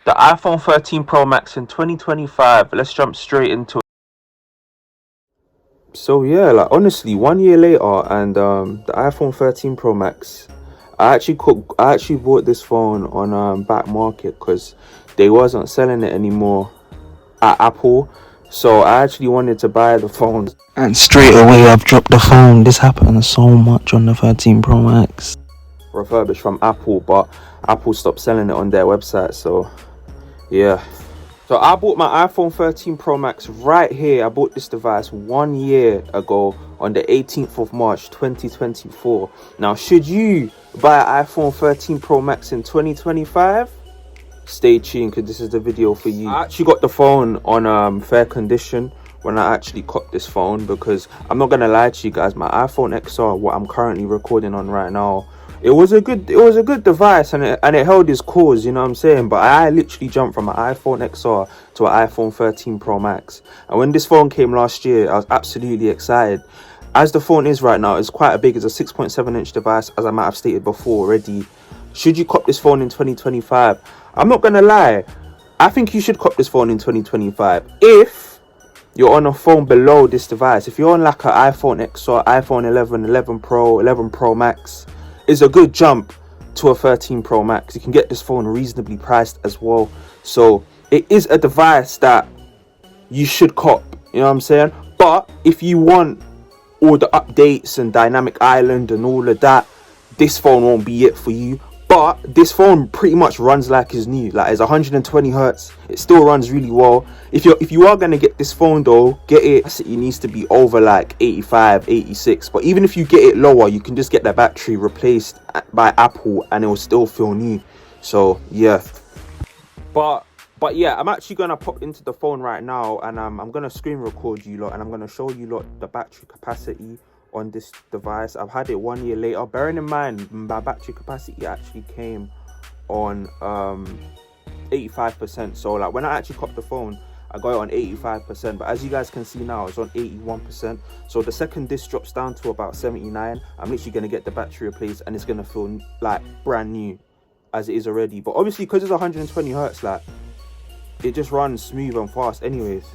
The iPhone 13 Pro Max in 2025. Let's jump straight into it. So yeah, like honestly, 1 year later, and the iPhone 13 Pro Max, I actually bought this phone on back market because they wasn't selling it anymore at Apple. So I actually wanted to buy the phone, and straight away I've dropped the phone. This happens so much on the 13 Pro Max. Refurbished from Apple, but Apple stopped selling it on their website. So yeah. So I bought my iPhone 13 Pro Max right here. I bought this device 1 year ago on the 18th of March 2024. Now, should you buy an iPhone 13 Pro Max in 2025? Stay tuned because this is the video for you. I actually got the phone on fair condition when I actually copped this phone, because I'm not gonna lie to you guys, my iPhone XR, what I'm currently recording on right now, it was a good device, and it held its cause, you know what I'm saying. But I literally jumped from an iPhone XR to an iPhone 13 Pro Max, and when this phone came last year, I was absolutely excited. As the phone is right now, it's quite a big, it's a 6.7-inch device, as I might have stated before already. Should you cop this phone in 2025? I'm not gonna lie, I think you should cop this phone in 2025 if you're on a phone below this device. If you're on like an iPhone XR, iPhone 11, 11 Pro, 11 Pro Max, is a good jump to a 13 Pro Max. You can get this phone reasonably priced as well. So it is a device that you should cop, you know what I'm saying? But if you want all the updates and dynamic island and all of that, this phone won't be it for you. But this phone pretty much runs like it's new. Like, it's 120 hertz. It still runs really well. If you are gonna get this phone though, get it. It needs to be over like 85, 86. But even if you get it lower, you can just get the battery replaced by Apple and it will still feel new. So yeah. But yeah, I'm actually gonna pop into the phone right now, and I'm gonna screen record you lot, and I'm gonna show you lot the battery capacity on this device. I've had it 1 year later. Bearing in mind, my battery capacity actually came on 85%. So like when I actually copped the phone, I got it on 85%. But as you guys can see now, it's on 81%. So the second this drops down to about 79, I'm literally gonna get the battery replaced, and it's gonna feel like brand new as it is already. But obviously, because it's 120 hertz, like, it just runs smooth and fast anyways.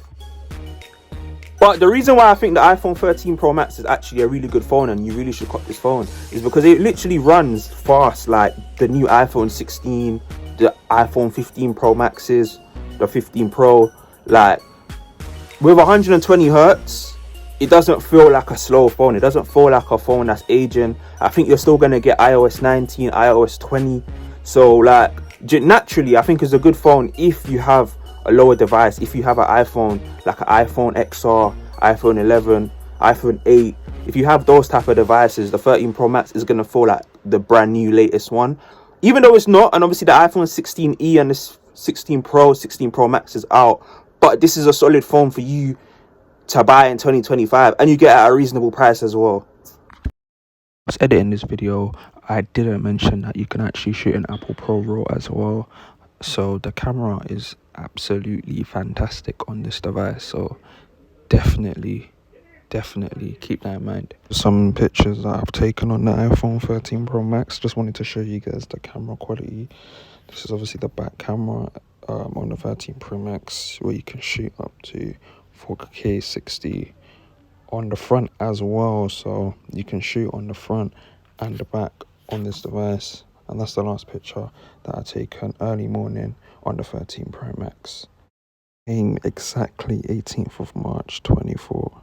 But the reason why I think the iPhone 13 Pro Max is actually a really good phone and you really should cop this phone is because it literally runs fast like the new iPhone 16, the iPhone 15 Pro Maxes, the 15 Pro. Like, with 120 hertz, it doesn't feel like a slow phone. It doesn't feel like a phone that's aging. I think you're still going to get iOS 19, iOS 20. So like, naturally, I think it's a good phone if you have a lower device. If you have an iPhone, like an iPhone XR, iPhone 11, iPhone 8, if you have those type of devices, the 13 Pro Max is going to feel like the brand new latest one, even though it's not. And obviously the iPhone 16e and the 16 Pro Max is out, but this is a solid phone for you to buy in 2025, and you get it at a reasonable price as well. I was editing this video, I didn't mention that you can actually shoot an Apple Pro RAW as well. So the camera is absolutely fantastic on this device. So definitely keep that in mind. Some pictures that I've taken on the iPhone 13 Pro Max. Just wanted to show you guys the camera quality. This is obviously the back camera on the 13 Pro Max, where you can shoot up to 4K 60 on the front as well. So you can shoot on the front and the back on this device. And that's the last picture that I taken early morning on the 13 Pro Max. Exactly 18th of March 24.